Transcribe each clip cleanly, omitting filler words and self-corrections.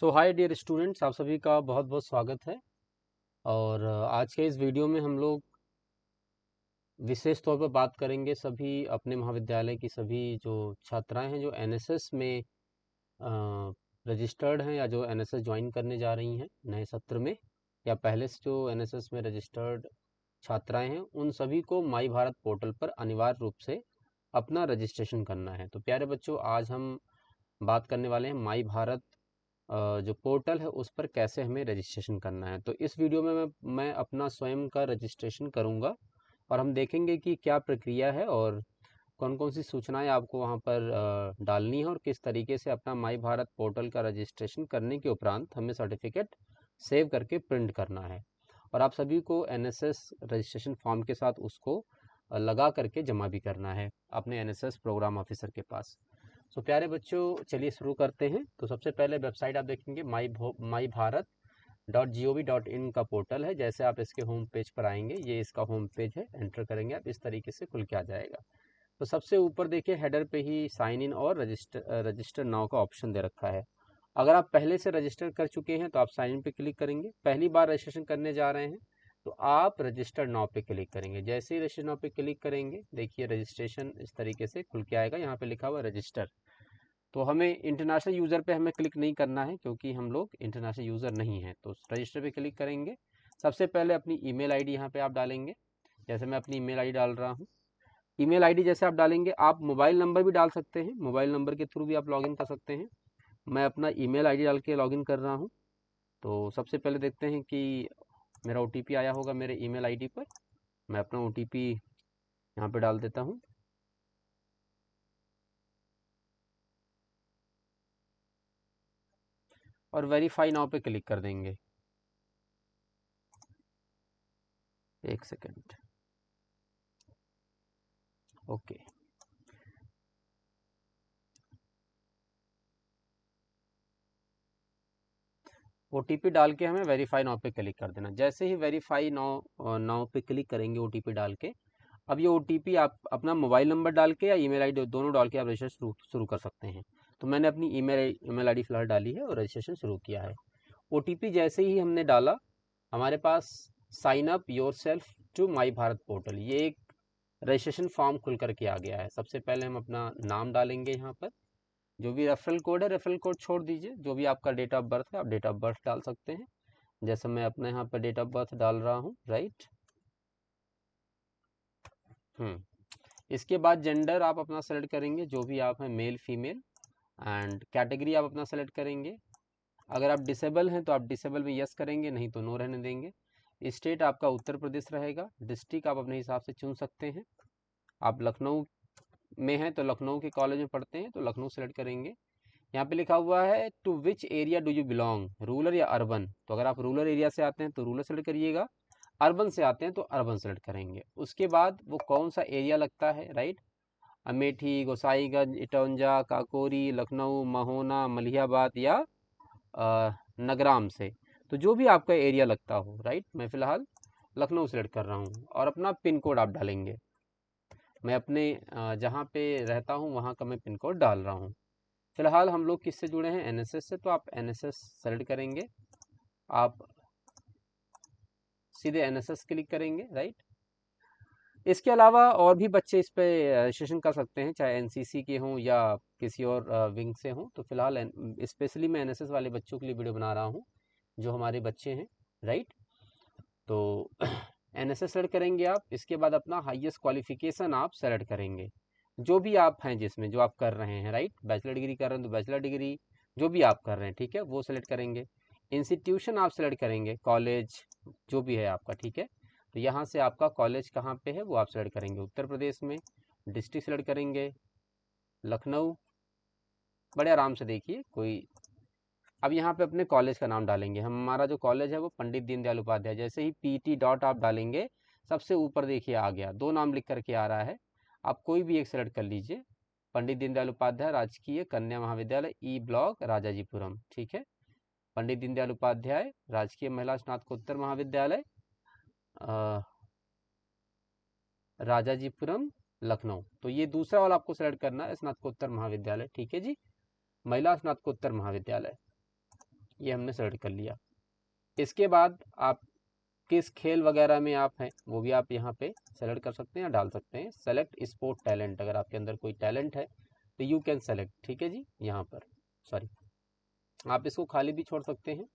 सो hi dear students, आप सभी का बहुत बहुत स्वागत है। और आज के इस वीडियो में हम लोग विशेष तौर पर बात करेंगे सभी अपने महाविद्यालय की सभी जो छात्राएं हैं जो एनएसएस में रजिस्टर्ड हैं या जो एनएसएस ज्वाइन करने जा रही हैं नए सत्र में, या पहले से जो एनएसएस में रजिस्टर्ड छात्राएं हैं, उन सभी को माई भारत पोर्टल पर अनिवार्य रूप से अपना रजिस्ट्रेशन करना है। तो प्यारे बच्चों, आज हम बात करने वाले हैं माई भारत जो पोर्टल है उस पर कैसे हमें रजिस्ट्रेशन करना है। तो इस वीडियो में मैं अपना स्वयं का रजिस्ट्रेशन करूंगा और हम देखेंगे कि क्या प्रक्रिया है और कौन कौन सी सूचनाएं आपको वहां पर डालनी है और किस तरीके से अपना माई भारत पोर्टल का रजिस्ट्रेशन करने के उपरांत हमें सर्टिफिकेट सेव करके प्रिंट करना है। और आप सभी को एनएसएस रजिस्ट्रेशन फॉर्म के साथ उसको लगा करके जमा भी करना है अपने एनएसएस प्रोग्राम ऑफिसर के पास। सो प्यारे बच्चों, चलिए शुरू करते हैं। तो सबसे पहले वेबसाइट आप देखेंगे माई भारत .gov.in का पोर्टल है। जैसे आप इसके होम पेज पर आएंगे, ये इसका होम पेज है, एंटर करेंगे आप, इस तरीके से खुल के आ जाएगा। तो सबसे ऊपर देखिए हेडर पे ही साइन इन और रजिस्टर नाउ का ऑप्शन दे रखा है। अगर आप पहले से रजिस्टर कर चुके हैं तो आप साइन इन पे क्लिक करेंगे। पहली बार रजिस्ट्रेशन करने जा रहे हैं तो आप रजिस्टर नाउ पे क्लिक करेंगे। जैसे ही रजिस्टर नाउ पे क्लिक करेंगे, देखिए रजिस्ट्रेशन इस तरीके से खुल के आएगा। यहाँ पे लिखा हुआ रजिस्टर। तो हमें इंटरनेशनल यूज़र पे हमें क्लिक नहीं करना है क्योंकि हम लोग इंटरनेशनल यूज़र नहीं हैं। तो रजिस्टर पे क्लिक करेंगे। सबसे पहले अपनी ईमेल आईडी यहाँ पे आप डालेंगे। जैसे मैं अपनी ईमेल आईडी डाल रहा हूँ। ईमेल आईडी जैसे आप डालेंगे, आप मोबाइल नंबर भी डाल सकते हैं, मोबाइल नंबर के थ्रू भी आप लॉगिन कर सकते हैं। मैं अपना ईमेल आईडी डाल के लॉगिन कर रहा हूँ। तो सबसे पहले देखते हैं कि मेरा ओटीपी आया होगा मेरे ईमेल आईडी पर। मैं अपना ओटीपी यहाँ पे डाल देता हूँ। और वेरीफाई नाउ पे क्लिक कर देंगे। एक सेकेंड। ओके। ओटीपी डाल के हमें वेरीफाई नाउ पे क्लिक कर देना। जैसे ही वेरीफाई नाउ पे क्लिक करेंगे ओटीपी डाल के, अब ये ओटीपी आप अपना मोबाइल नंबर डाल के या ईमेल आईडी दोनों डाल के आप रजिस्ट्रेशन शुरू कर सकते हैं। तो मैंने अपनी ईमेल आईडी फिलहाल डाली है और रजिस्ट्रेशन शुरू किया है। ओटीपी जैसे ही हमने डाला, हमारे पास sign up yourself to my Bharat portal, ये एक रजिस्ट्रेशन फॉर्म खुल करके आ गया है। सबसे पहले हम अपना नाम डालेंगे। यहाँ पर जो भी रेफरल कोड है, रेफरल कोड छोड़ दीजिए। जो भी आपका डेट ऑफ बर्थ है, आप डेट ऑफ बर्थ डाल सकते हैं। जैसे मैं अपने यहाँ पर डेट ऑफ बर्थ डाल रहा हूँ, राइट। इसके बाद जेंडर आप अपना सेलेक्ट करेंगे, जो भी आप हैं, मेल फीमेल। एंड कैटेगरी आप अपना सेलेक्ट करेंगे। अगर आप डिसेबल हैं तो आप डिसेबल में यस करेंगे, नहीं तो नो रहने देंगे। स्टेट आपका उत्तर प्रदेश रहेगा। डिस्ट्रिक्ट आप अपने हिसाब से चुन सकते हैं। आप लखनऊ में हैं तो लखनऊ के कॉलेज में पढ़ते हैं तो लखनऊ सेलेक्ट करेंगे। यहाँ पे लिखा हुआ है to which area do you belong, rural या अर्बन। तो अगर आप रूरल एरिया से आते हैं तो रूरल सेलेक्ट करिएगा, अर्बन से आते हैं तो अर्बन सेलेक्ट करेंगे। उसके बाद वो कौन सा एरिया लगता है, राइट। अमेठी, गोसाईगंज, इटौंजा, काकोरी, लखनऊ, महोना, मलिहाबाद या नगराम से। तो जो भी आपका एरिया लगता हो, राइट। मैं फ़िलहाल लखनऊ सेलेक्ट कर रहा हूँ और अपना पिन कोड आप डालेंगे। मैं अपने जहाँ पे रहता हूँ वहाँ का मैं पिन कोड डाल रहा हूँ। फिलहाल हम लोग किससे जुड़े हैं, एनएसएस से, तो आप एनएसएस सेलेक्ट करेंगे। आप सीधे एनएसएस क्लिक करेंगे, राइट। इसके अलावा और भी बच्चे इस पे रजिस्ट्रेशन कर सकते हैं, चाहे एनसीसी के हों या किसी और विंग से हों। तो फिलहाल स्पेशली मैं एनएसएस वाले बच्चों के लिए वीडियो बना रहा हूँ, जो हमारे बच्चे हैं, राइट। तो एनएसएस सेलेक्ट करेंगे आप। इसके बाद अपना हाईएस्ट क्वालिफिकेशन आप सेलेक्ट करेंगे, जो भी आप हैं जिसमें जो आप कर रहे हैं, राइट। बैचलर डिग्री कर रहे हैं तो बैचलर डिग्री, जो भी आप कर रहे हैं, ठीक है, वो सेलेक्ट करेंगे। इंस्टीट्यूशन आप सेलेक्ट करेंगे, कॉलेज जो भी है आपका, ठीक है। तो यहाँ से आपका कॉलेज कहाँ पे है वो आप सेलेक्ट करेंगे, उत्तर प्रदेश में। डिस्ट्रिक्ट सेलेक्ट करेंगे, लखनऊ। बड़े आराम से देखिए कोई। अब यहाँ पे अपने कॉलेज का नाम डालेंगे। हमारा जो कॉलेज है वो पंडित दीनदयाल उपाध्याय। जैसे ही पीटी डॉट आप डालेंगे, सबसे ऊपर देखिए आ गया, दो नाम लिख करके आ रहा है। आप कोई भी एक सेलेक्ट कर लीजिए। पंडित दीनदयाल उपाध्याय राजकीय कन्या महाविद्यालय, ई ब्लॉक, राजाजीपुरम, ठीक है। पंडित दीनदयाल उपाध्याय राजकीय महिला स्नातकोत्तर महाविद्यालय, राजाजीपुरम, लखनऊ। तो ये दूसरा वाला आपको सेलेक्ट करना है, स्नातकोत्तर महाविद्यालय, ठीक है जी, महिला स्नातकोत्तर महाविद्यालय। ये हमने सेलेक्ट कर लिया। इसके बाद आप किस खेल वगैरह में आप हैं वो भी आप यहाँ पे सेलेक्ट कर सकते हैं या डाल सकते हैं। सेलेक्ट स्पोर्ट टैलेंट, अगर आपके अंदर कोई टैलेंट है तो यू कैन सेलेक्ट, ठीक है जी। यहाँ पर सॉरी, आप इसको खाली भी छोड़ सकते हैं।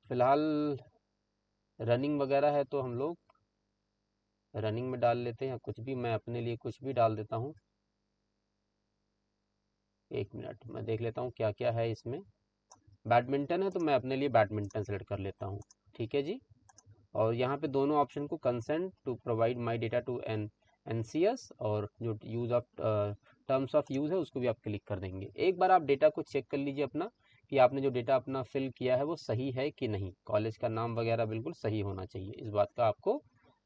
फिलहाल रनिंग वगैरह है तो हम लोग रनिंग में डाल लेते हैं, कुछ भी, मैं अपने लिए कुछ भी डाल देता हूँ। एक मिनट मैं देख लेता हूँ क्या क्या है इसमें। बैडमिंटन है तो मैं अपने लिए बैडमिंटन सेलेक्ट कर लेता हूँ, ठीक है जी। और यहाँ पे दोनों ऑप्शन को consent to provide my data to NCS और जो use of terms of use है उसको भी आप क्लिक कर देंगे। एक बार आप डेटा को चेक कर लीजिए अपना कि आपने जो डेटा अपना फिल किया है वो सही है कि नहीं। कॉलेज का नाम वगैरह बिल्कुल सही होना चाहिए, इस बात का आपको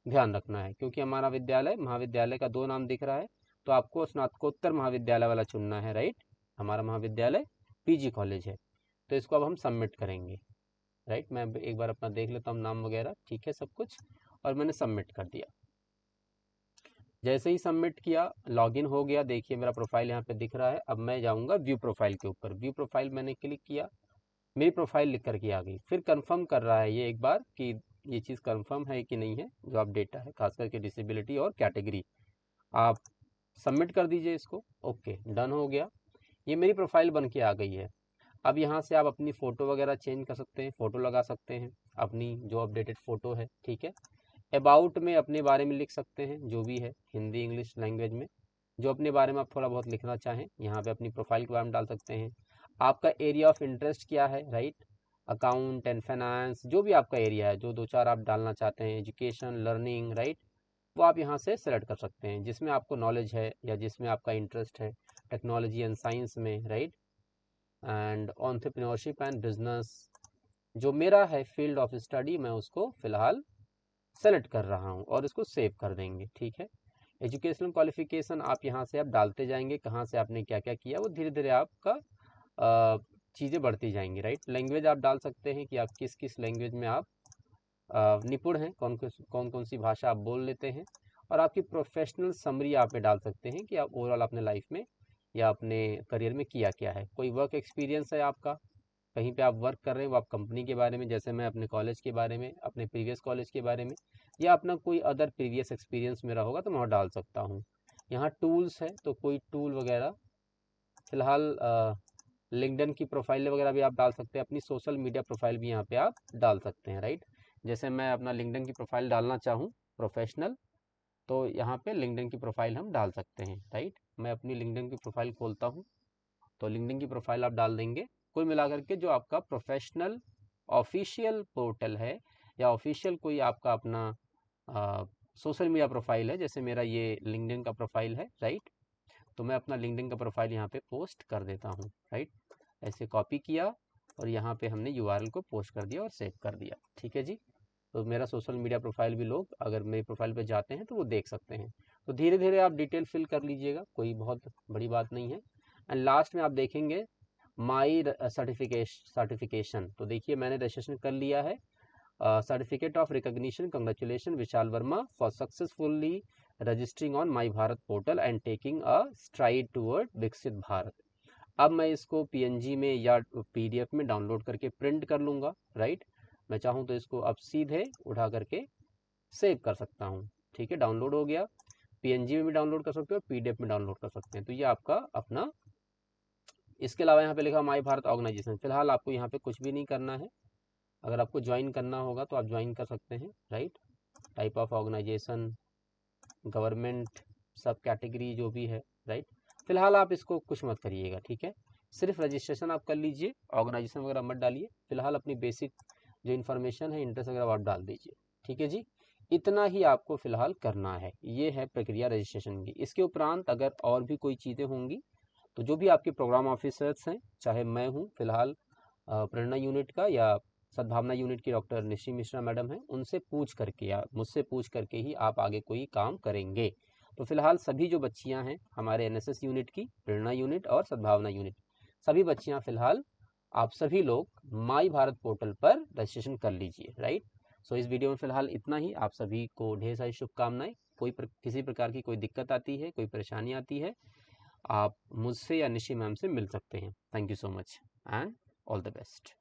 ध्यान रखना है, क्योंकि हमारा विद्यालय महाविद्यालय का 2 नाम दिख रहा है तो आपको स्नातकोत्तर महाविद्यालय वाला चुनना है, राइट। हमारा महाविद्यालय पीजी कॉलेज है, तो इसको अब हम सबमिट करेंगे, राइट। मैं एक बार अपना देख लेता हूँ नाम वगैरह, ठीक है सब कुछ, और मैंने सबमिट कर दिया। जैसे ही सबमिट किया लॉगिन हो गया, देखिए मेरा प्रोफाइल यहाँ पे दिख रहा है। अब मैं जाऊँगा व्यू प्रोफाइल के ऊपर, व्यू प्रोफाइल मैंने क्लिक किया, मेरी प्रोफाइल लिख करके आ गई। फिर कंफर्म कर रहा है ये एक बार कि ये चीज़ कंफर्म है कि नहीं है, जो आप डेटा है खास करके डिसेबिलिटी और कैटेगरी, आप सबमिट कर दीजिए इसको। ओके, डन हो गया, ये मेरी प्रोफाइल बन के आ गई है। अब यहाँ से आप अपनी फ़ोटो वगैरह चेंज कर सकते हैं, फ़ोटो लगा सकते हैं अपनी जो अपडेटेड फ़ोटो है, ठीक है। अबाउट में अपने बारे में लिख सकते हैं, जो भी है हिंदी इंग्लिश लैंग्वेज में, जो अपने बारे में आप थोड़ा बहुत लिखना चाहें यहाँ पे अपनी प्रोफाइल के बारे में डाल सकते हैं। आपका एरिया ऑफ इंटरेस्ट क्या है, राइट, अकाउंट एंड फाइनेंस, जो भी आपका एरिया है, जो 2-4 आप डालना चाहते हैं, एजुकेशन लर्निंग, राइट, वो आप यहाँ से सेलेक्ट कर सकते हैं जिसमें आपको नॉलेज है या जिसमें आपका इंटरेस्ट है, टेक्नोलॉजी एंड साइंस में, right, and entrepreneurship and business, जो मेरा है फील्ड ऑफ स्टडी, मैं उसको फिलहाल सेलेक्ट कर रहा हूँ और इसको सेव कर देंगे, ठीक है। एजुकेशनल क्वालिफिकेशन आप यहाँ से आप डालते जाएंगे, कहाँ से आपने क्या क्या किया, वो धीरे धीरे आपका चीज़ें बढ़ती जाएंगी, राइट। लैंग्वेज आप डाल सकते हैं कि आप किस किस लैंग्वेज में आप निपुण हैं, कौन कौन सी भाषा आप बोल लेते हैं। और आपकी प्रोफेशनल समरी आप पे डाल सकते हैं कि आप ओवरऑल अपने लाइफ में या अपने करियर में किया क्या है। कोई वर्क एक्सपीरियंस है आपका, कहीं पे आप वर्क कर रहे हैं, वो आप कंपनी के बारे में, जैसे मैं अपने कॉलेज के बारे में, अपने प्रीवियस कॉलेज के बारे में, या अपना कोई अदर प्रीवियस एक्सपीरियंस मेरा होगा तो मैं वहाँ डाल सकता हूँ। यहाँ टूल्स है तो कोई टूल वगैरह, फिलहाल लिंक्डइन की प्रोफाइल वगैरह भी आप डाल सकते हैं, अपनी सोशल मीडिया प्रोफाइल भी यहाँ पे आप डाल सकते हैं, राइट। जैसे मैं अपना लिंक्डइन की प्रोफाइल डालना चाहूँ प्रोफेशनल, तो यहाँ पे लिंक्डइन की प्रोफाइल हम डाल सकते हैं, राइट। मैं अपनी लिंक्डइन की प्रोफाइल खोलता हूँ तो लिंक्डइन की प्रोफाइल आप डाल देंगे। कुल मिलाकर के जो आपका प्रोफेशनल ऑफिशियल पोर्टल है या ऑफिशियल कोई आपका अपना सोशल मीडिया प्रोफाइल है, जैसे मेरा ये लिंक्डइन का प्रोफाइल है, राइट, तो मैं अपना लिंक्डइन का प्रोफाइल यहाँ पे पोस्ट कर देता हूँ, राइट। ऐसे कॉपी किया और यहाँ पे हमने यूआरएल को पोस्ट कर दिया और सेव कर दिया, ठीक है जी। तो मेरा सोशल मीडिया प्रोफाइल भी लोग अगर मेरी प्रोफाइल पे जाते हैं तो वो देख सकते हैं। तो धीरे धीरे आप डिटेल फिल कर लीजिएगा, कोई बहुत बड़ी बात नहीं है। एंड लास्ट में आप देखेंगे माई सर्टिफिकेशन, तो देखिए मैंने रजिस्ट्रेशन कर लिया है। Certificate of recognition, congratulation Vishal Verma for successfully registering on my Bharat portal and taking a STRIDE toward विकसित भारत। अब मैं इसको पीएनजी में या पीडीएफ में डाउनलोड करके प्रिंट कर लूँगा, राइट। मैं चाहूँ तो इसको अब सीधे उठा करके सेव कर सकता हूँ, ठीक है। डाउनलोड हो गया, पीएनजी में भी डाउनलोड कर सकते हो, पीडीएफ में डाउनलोड कर सकते हैं, तो ये आपका अपना। इसके अलावा यहाँ पे लिखा माई भारत ऑर्गेनाइजेशन, फिलहाल आपको यहाँ पे कुछ भी नहीं करना है। अगर आपको ज्वाइन करना होगा तो आप ज्वाइन कर सकते हैं, right. Type of organisation, government, सब कैटेगरी जो भी है, राइट। फिलहाल आप इसको कुछ मत करिएगा, ठीक है। सिर्फ रजिस्ट्रेशन आप कर लीजिए, ऑर्गेनाइजेशन वगैरह मत डालिए। फिलहाल अपनी बेसिक जो इन्फॉर्मेशन है, इंटरेस्ट वगैरह आप डाल दीजिए, ठीक है जी। इतना ही आपको फिलहाल करना है, ये है प्रक्रिया रजिस्ट्रेशन की। इसके उपरांत अगर और भी कोई चीज़ें होंगी तो जो भी आपके प्रोग्राम ऑफिसर्स हैं, चाहे मैं हूँ फिलहाल प्रेरणा यूनिट का या सद्भावना यूनिट की डॉक्टर निशी मिश्रा मैडम हैं, उनसे पूछ करके या मुझसे पूछ करके ही आप आगे कोई काम करेंगे। तो फिलहाल सभी जो बच्चियां हैं हमारे एनएसएस यूनिट की, प्रेरणा यूनिट और सद्भावना यूनिट, सभी बच्चियां फिलहाल आप सभी लोग माई भारत पोर्टल पर रजिस्ट्रेशन कर लीजिए, राइट। सो इस वीडियो में फिलहाल इतना ही। आप सभी को ढेर सारी शुभकामनाएं। किसी प्रकार की कोई दिक्कत आती है, कोई परेशानी आती है, आप मुझसे या निशी मैम से मिल सकते हैं। Thank you so much and all the best.